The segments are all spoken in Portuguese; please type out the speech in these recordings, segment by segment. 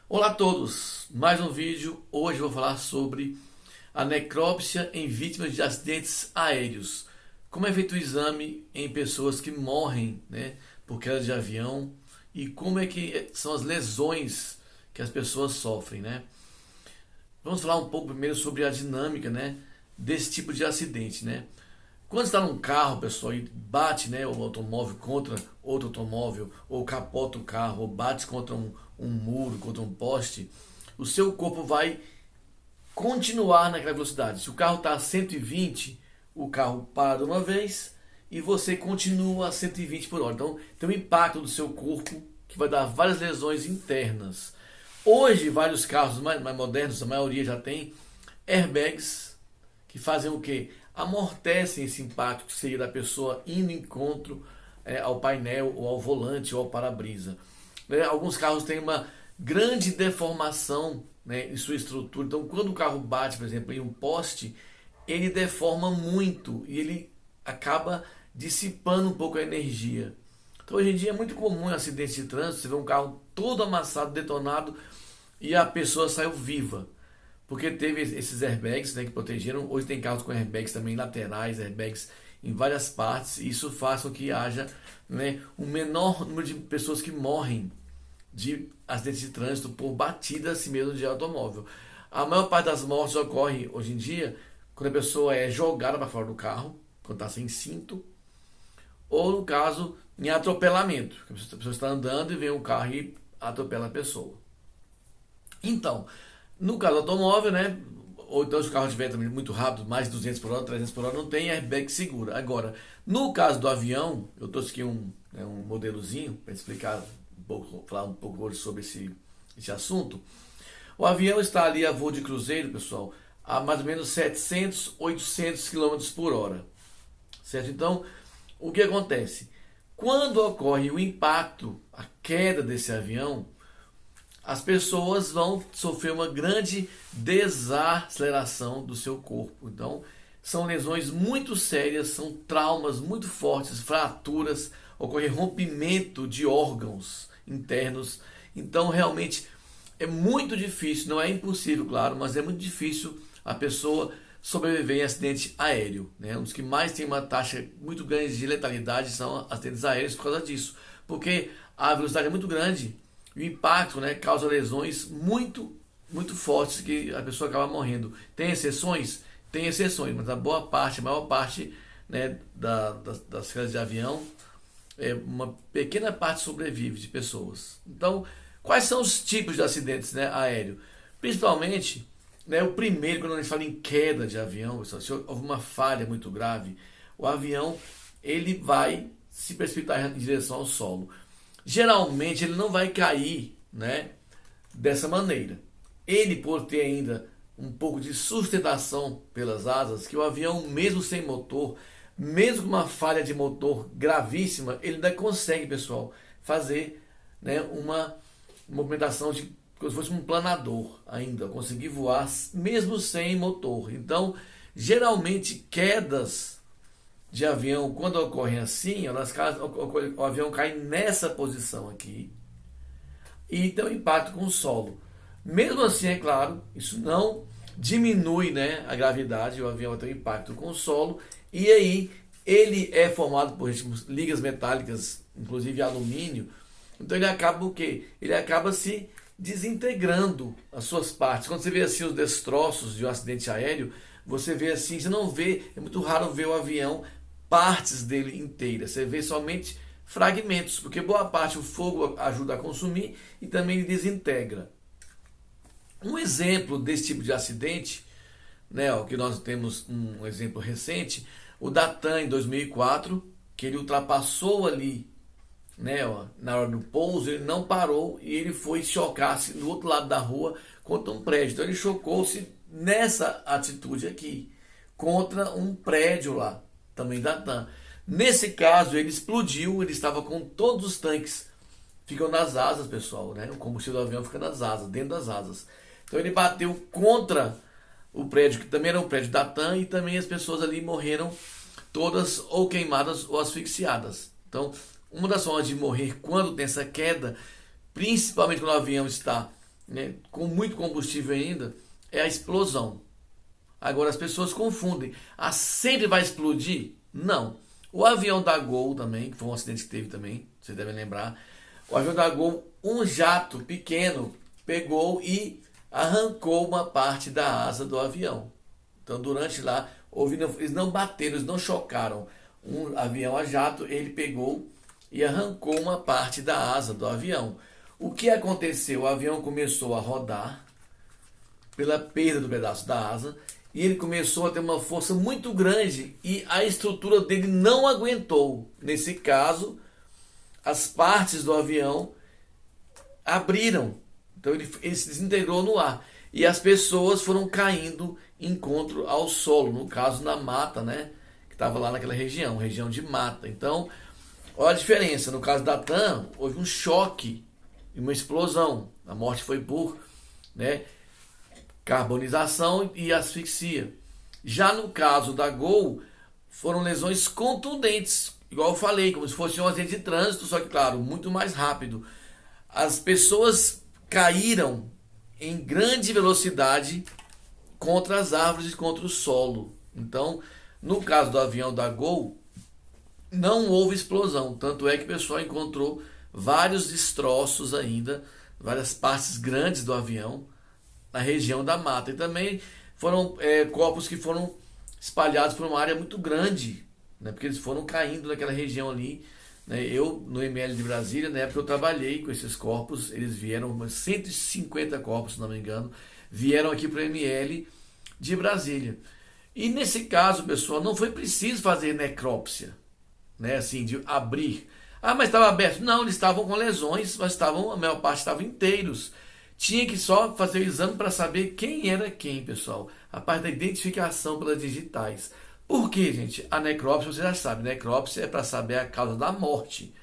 Olá a todos, mais um vídeo. Hoje eu vou falar sobre a necrópsia em vítimas de acidentes aéreos. Como é feito o exame em pessoas que morrem, por queda de avião, e como é que são as lesões que as pessoas sofrem, Vamos falar um pouco primeiro sobre a dinâmica, desse tipo de acidente, Quando está num carro, pessoal, e bate, o automóvel contra outro automóvel, ou capota o carro, ou bate contra um muro, contra um poste, o seu corpo vai continuar naquela velocidade. Se o carro está a 120, o carro para de uma vez e você continua a 120 por hora. Então, tem um impacto do seu corpo que vai dar várias lesões internas. Hoje, vários carros mais modernos, a maioria já tem airbags que fazem o quê? Amortecem esse impacto que seria da pessoa indo em encontro ao painel, ou ao volante, ou ao para-brisa. Alguns carros têm uma grande deformação em sua estrutura. Então, quando o carro bate, por exemplo, em um poste, ele deforma muito e ele acaba dissipando um pouco a energia. Então, hoje em dia é muito comum em acidentes de trânsito, você vê um carro todo amassado, detonado, e a pessoa saiu viva. Porque teve esses airbags que protegeram. Hoje tem carros com airbags também laterais, airbags em várias partes. E isso faz com que haja um menor número de pessoas que morrem de acidentes de trânsito por batida assim mesmo de automóvel. A maior parte das mortes ocorre hoje em dia quando a pessoa é jogada para fora do carro, quando está sem cinto, ou no caso em atropelamento. A pessoa está andando e vem um carro e atropela a pessoa. Então, no caso do automóvel, ou então se o carro estiver também muito rápido, mais de 200 por hora, 300 por hora, não tem airbag segura. Agora, no caso do avião, eu trouxe aqui um modelozinho para explicar falar um pouco hoje sobre esse assunto. O avião está ali a voo de cruzeiro, pessoal, a mais ou menos 700, 800 km por hora. Certo? Então, o que acontece? Quando ocorre o impacto, a queda desse avião, as pessoas vão sofrer uma grande desaceleração do seu corpo. Então, são lesões muito sérias, são traumas muito fortes, fraturas, ocorre rompimento de órgãos internos. Então, realmente, é muito difícil, não é impossível, claro, mas é muito difícil a pessoa sobreviver em acidente aéreo. Um dos que mais tem uma taxa muito grande de letalidade são acidentes aéreos por causa disso. Porque a velocidade é muito grande, o impacto causa lesões muito, muito fortes que a pessoa acaba morrendo. Tem exceções? Tem exceções, mas a maior parte das quedas de avião, uma pequena parte sobrevive de pessoas. Então, quais são os tipos de acidentes aéreos? Principalmente, o primeiro, quando a gente fala em queda de avião, pessoal, se houve uma falha muito grave, o avião ele vai se precipitar em direção ao solo. Geralmente ele não vai cair dessa maneira. Ele, por ter ainda um pouco de sustentação pelas asas, que o avião, mesmo sem motor, mesmo com uma falha de motor gravíssima, ele ainda consegue, pessoal, fazer uma movimentação de como se fosse um planador ainda, conseguir voar mesmo sem motor. Então, geralmente, quedas de avião, quando ocorrem assim, o avião cai nessa posição aqui e tem um impacto com o solo. Mesmo assim, é claro, isso não diminui a gravidade, o avião vai ter um impacto com o solo, e aí ele é formado por ligas metálicas, inclusive alumínio. Então ele acaba o quê? Ele acaba se desintegrando as suas partes. Quando você vê assim os destroços de um acidente aéreo, você vê assim, você não vê, é muito raro ver o avião, partes dele inteiras, você vê somente fragmentos, porque boa parte o fogo ajuda a consumir e também ele desintegra. Um exemplo desse tipo de acidente, que nós temos um exemplo recente, o da TAM em 2004, que ele ultrapassou ali, na hora do pouso, ele não parou e ele foi chocar-se do outro lado da rua contra um prédio. Então ele chocou-se nessa atitude aqui, contra um prédio lá, também da TAM. Nesse caso ele explodiu, ele estava com todos os tanques, ficam nas asas, pessoal, o combustível do avião fica nas asas, dentro das asas. Então ele bateu contra o prédio, que também era um prédio da TAM, e também as pessoas ali morreram todas ou queimadas ou asfixiadas. Então, uma das formas de morrer quando tem essa queda, principalmente quando o avião está né, com muito combustível ainda, é a explosão. Agora as pessoas confundem. Sempre vai explodir? Não. O avião da Gol também, que foi um acidente que teve também, vocês devem lembrar. O avião da Gol, um jato pequeno, pegou e arrancou uma parte da asa do avião. Então durante lá, eles não bateram, eles não chocaram. Um avião a jato, ele pegou e arrancou uma parte da asa do avião. O que aconteceu? O avião começou a rodar pela perda do pedaço da asa e ele começou a ter uma força muito grande e a estrutura dele não aguentou. Nesse caso, as partes do avião abriram. Então ele se desintegrou no ar. E as pessoas foram caindo encontro ao solo, no caso na mata, né? Que estava lá naquela região de mata. Então, olha a diferença. No caso da TAM, houve um choque e uma explosão. A morte foi por, né, carbonização e asfixia. Já no caso da Gol, foram lesões contundentes, igual eu falei, como se fosse um acidente de trânsito, só que, claro, muito mais rápido. As pessoas caíram em grande velocidade contra as árvores e contra o solo. Então, no caso do avião da Gol, não houve explosão, tanto é que o pessoal encontrou vários destroços ainda, várias partes grandes do avião na região da mata. E também foram corpos que foram espalhados por uma área muito grande, né, porque eles foram caindo naquela região ali. Né. Eu, no ML de Brasília, na época eu trabalhei com esses corpos, eles vieram, umas 150 corpos, se não me engano, vieram aqui para o ML de Brasília. E nesse caso, pessoal, não foi preciso fazer necrópsia, né, assim, de abrir. Ah, mas estava aberto. Não, eles estavam com lesões, mas a maior parte estavam inteiros. Tinha que só fazer o exame para saber quem era quem, pessoal. A parte da identificação pelas digitais. Por quê, gente? A necrópsia, você já sabe, necrópsia é para saber a causa da morte.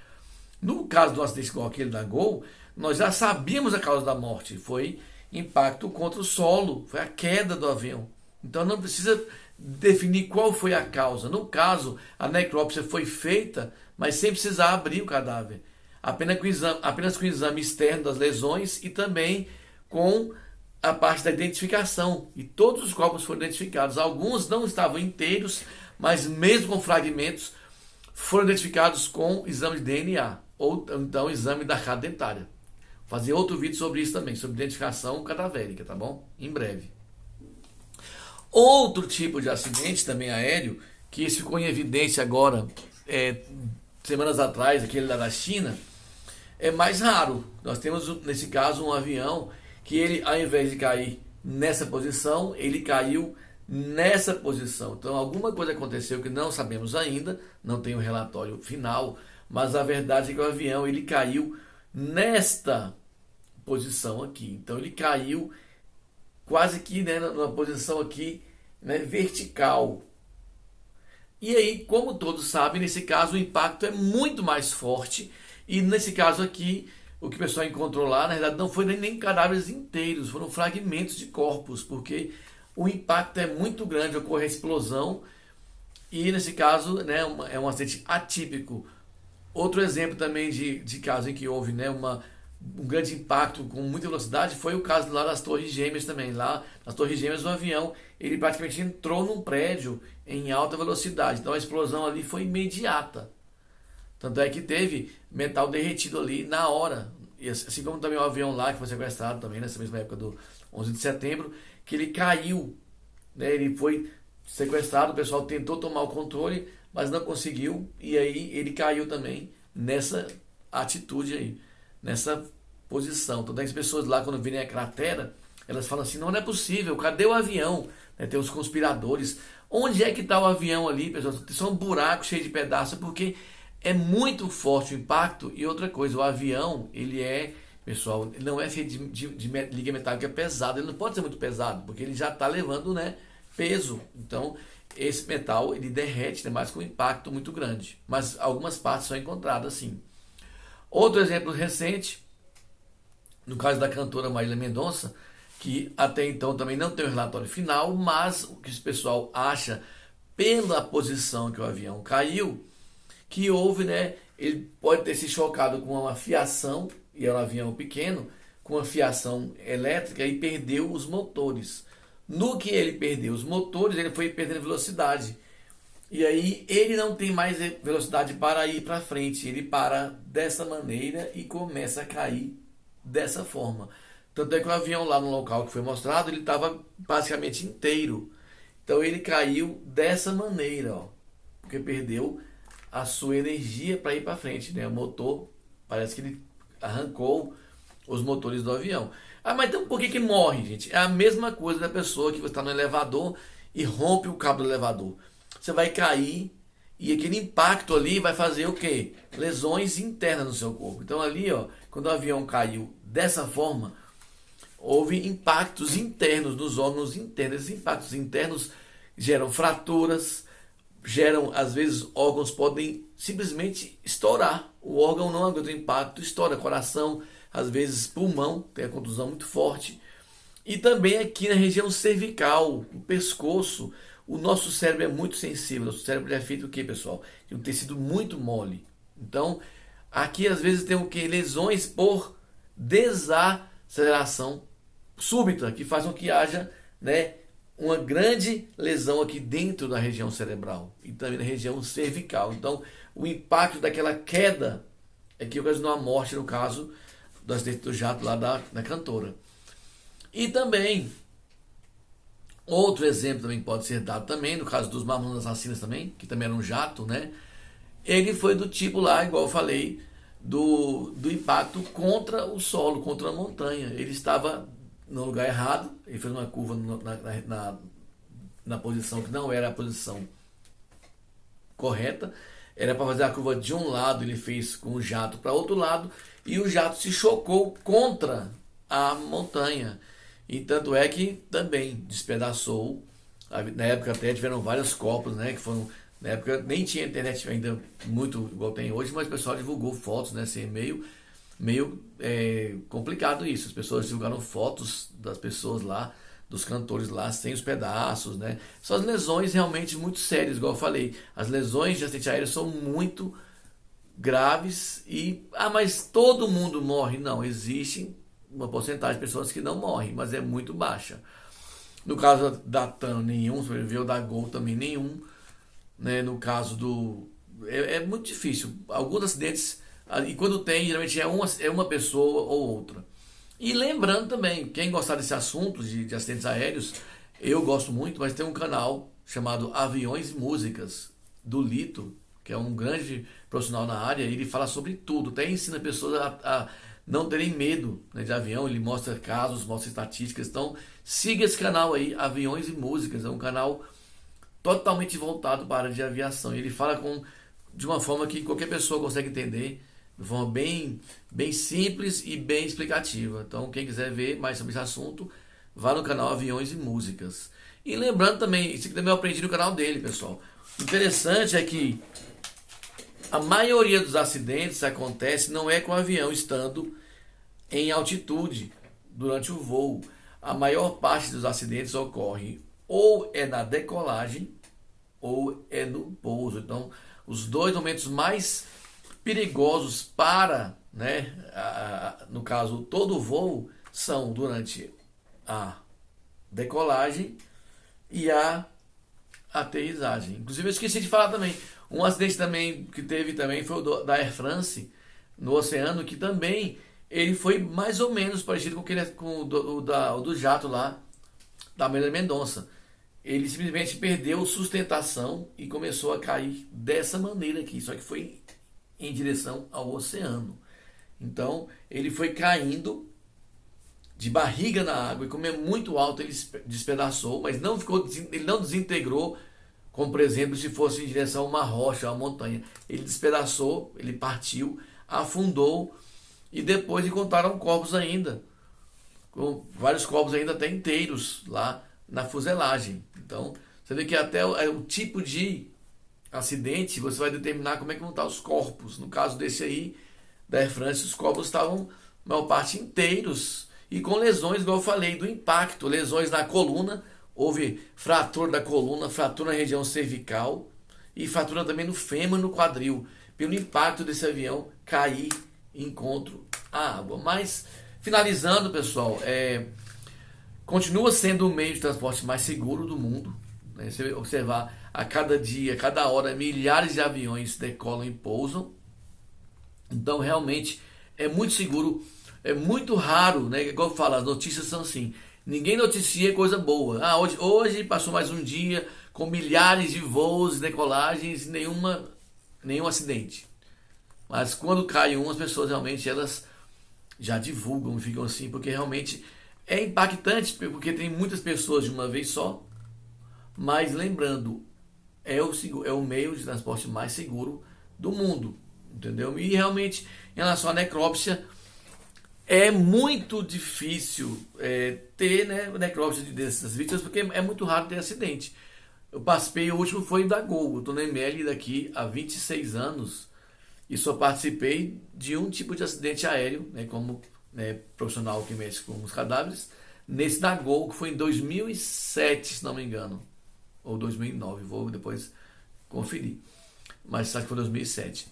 No caso do acidente igual aquele da Gol, nós já sabíamos a causa da morte. Foi impacto contra o solo, foi a queda do avião. Então não precisa definir qual foi a causa. No caso, a necrópsia foi feita, mas sem precisar abrir o cadáver. Apenas com o exame externo das lesões e também com a parte da identificação. E todos os corpos foram identificados. Alguns não estavam inteiros, mas mesmo com fragmentos, foram identificados com exame de DNA, ou então exame da arcada dentária. Vou fazer outro vídeo sobre isso também, sobre identificação cadavérica, tá bom? Em breve. Outro tipo de acidente também aéreo, que isso ficou em evidência agora, semanas atrás, aquele lá da China, é mais raro. Nós temos, nesse caso, um avião que ele, ao invés de cair nessa posição, ele caiu nessa posição. Então, alguma coisa aconteceu que não sabemos ainda, não tem um relatório final, mas a verdade é que o avião ele caiu nesta posição aqui. Então, ele caiu quase que, né, numa posição aqui, né, vertical. E aí, como todos sabem, nesse caso o impacto é muito mais forte. E nesse caso aqui, o que o pessoal encontrou lá, na verdade, não foi nem cadáveres inteiros, foram fragmentos de corpos, porque o impacto é muito grande, ocorre a explosão. E nesse caso, né, é um acidente atípico. Outro exemplo também de caso em que houve, né, um grande impacto com muita velocidade foi o caso lá das Torres Gêmeas também. Lá nas Torres Gêmeas o avião ele praticamente entrou num prédio em alta velocidade. Então a explosão ali foi imediata. Tanto é que teve metal derretido ali na hora. E assim como também o avião lá que foi sequestrado também nessa mesma época do 11 de setembro, que ele caiu, né? Ele foi sequestrado, o pessoal tentou tomar o controle, mas não conseguiu. E aí ele caiu também nessa atitude aí, nessa posição. Então as pessoas lá quando virem a cratera, elas falam assim, não é possível, cadê o avião? Né, tem os conspiradores. Onde é que está o avião ali, pessoal? Tem só um buraco cheio de pedaços, porque é muito forte o impacto. E outra coisa, o avião, ele pessoal, ele não é feito de liga metálica pesada, ele não pode ser muito pesado, porque ele já está levando, né, peso. Então, esse metal, ele derrete, né, mas com um impacto muito grande. Mas algumas partes são encontradas, sim. Outro exemplo recente, no caso da cantora Marília Mendonça, que até então também não tem o relatório final, mas o que o pessoal acha pela posição que o avião caiu, que houve, né, ele pode ter se chocado com uma fiação, e é um avião pequeno, com a fiação elétrica e perdeu os motores. No que ele perdeu os motores, ele foi perdendo velocidade. E aí ele não tem mais velocidade para ir para frente. Ele para dessa maneira e começa a cair dessa forma. Tanto é que o avião lá no local que foi mostrado, ele estava basicamente inteiro. Então ele caiu dessa maneira, ó, porque perdeu a sua energia para ir para frente, né? O motor, parece que ele arrancou os motores do avião. Ah, mas então por que morre, gente? É a mesma coisa da pessoa que está no elevador e rompe o cabo do elevador. Você vai cair e aquele impacto ali vai fazer o quê? Lesões internas no seu corpo. Então ali, ó, quando o avião caiu dessa forma, houve impactos internos nos órgãos internos. Esses impactos internos geram fraturas, geram, às vezes, órgãos podem simplesmente estourar. O órgão não aguenta o impacto, estoura coração, às vezes pulmão, tem a contusão muito forte. E também aqui na região cervical, o pescoço. O nosso cérebro é muito sensível. Nosso cérebro é feito o quê, pessoal? De um tecido muito mole. Então, aqui às vezes tem o quê? Lesões por desaceleração súbita, que faz com que haja, né, uma grande lesão aqui dentro da região cerebral e também na região cervical. Então, o impacto daquela queda é que ocasionou a morte, no caso do acidente do jato lá da cantora. E também, outro exemplo também pode ser dado também, no caso dos Mamonas Assassinas também, que também era um jato, né? Ele foi do tipo lá, igual eu falei, do impacto contra o solo, contra a montanha. Ele estava no lugar errado, ele fez uma curva na posição que não era a posição correta, era para fazer a curva de um lado, ele fez com o jato para outro lado, e o jato se chocou contra a montanha. E tanto é que também despedaçou. Na época até tiveram vários corpos, né, que foram, na época nem tinha internet ainda muito igual tem hoje, mas o pessoal divulgou fotos, né, assim, meio complicado isso. As pessoas divulgaram fotos das pessoas lá, dos cantores lá, sem os pedaços, né. São as lesões realmente muito sérias, igual eu falei. As lesões de acidente aéreo são muito graves e, mas todo mundo morre? Não, existe uma porcentagem de pessoas que não morrem, mas é muito baixa. No caso da TAM, nenhum sobreviveu, da Gol também nenhum, né? No caso do... É muito difícil. Alguns acidentes, e quando tem, geralmente é uma pessoa ou outra. E lembrando também, quem gostar desse assunto de acidentes aéreos, eu gosto muito, mas tem um canal chamado Aviões e Músicas, do Lito, que é um grande profissional na área, ele fala sobre tudo, até ensina pessoas a não terem medo, né, de avião. Ele mostra casos, mostra estatísticas. Então siga esse canal aí, Aviões e Músicas, é um canal totalmente voltado para a área de aviação. Ele fala de uma forma que qualquer pessoa consegue entender, de forma bem simples e bem explicativa. Então quem quiser ver mais sobre esse assunto, vá no canal Aviões e Músicas. E lembrando também, isso aqui também eu aprendi no canal dele, pessoal. O interessante é que a maioria dos acidentes acontece não é com o avião estando em altitude durante o voo. A maior parte dos acidentes ocorre ou é na decolagem ou é no pouso. Então, os dois momentos mais perigosos para, né, no caso, todo o voo, são durante a decolagem e a aterrissagem. Inclusive, eu esqueci de falar também, um acidente também que teve também foi o da Air France no oceano, que também ele foi mais ou menos parecido com o do jato lá da Amélia Mendonça. Ele simplesmente perdeu sustentação e começou a cair dessa maneira aqui, só que foi em direção ao oceano. Então ele foi caindo de barriga na água, e como é muito alto ele despedaçou, mas ele não desintegrou, como por exemplo se fosse em direção a uma rocha, a uma montanha. Ele despedaçou, ele partiu, afundou, e depois encontraram corpos ainda, com vários corpos ainda até inteiros lá na fuselagem. Então você vê que até o tipo de acidente você vai determinar como é que vão estar os corpos. No caso desse aí da Air France, os corpos estavam a maior parte inteiros e com lesões, igual eu falei, do impacto, lesões na coluna. Houve fratura da coluna, fratura na região cervical e fratura também no fêmur e no quadril, pelo impacto desse avião cair em encontro à água. Mas Finalizando, pessoal, continua sendo o meio de transporte mais seguro do mundo, né? Você observar, a cada dia, a cada hora, milhares de aviões decolam e pousam. Então, realmente, é muito seguro, é muito raro, né? Igual eu falo, as notícias são assim, ninguém noticia coisa boa. Ah, hoje passou mais um dia com milhares de voos, decolagens, nenhum acidente. Mas quando cai um, as pessoas realmente elas já divulgam, ficam assim, porque realmente é impactante, porque tem muitas pessoas de uma vez só. Mas lembrando, é o meio de transporte mais seguro do mundo, entendeu? E realmente, em relação à necrópsia, é muito difícil ter, né, necrópsia dessas vítimas, porque é muito raro ter acidente. Eu participei, o último foi da Gol, eu estou na ML daqui há 26 anos e só participei de um tipo de acidente aéreo, né, como, né, profissional que mexe com os cadáveres, nesse da Gol, que foi em 2007, se não me engano, ou 2009, vou depois conferir, mas sabe que foi 2007.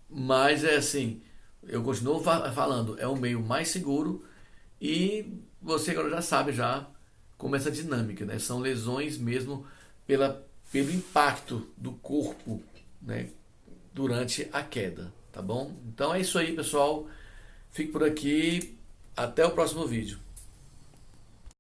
Mas é assim, eu continuo falando, é o meio mais seguro e você agora já sabe já como essa dinâmica, né? São lesões mesmo pelo impacto do corpo, né, durante a queda, tá bom? Então é isso aí, pessoal. Fique por aqui. Até o próximo vídeo.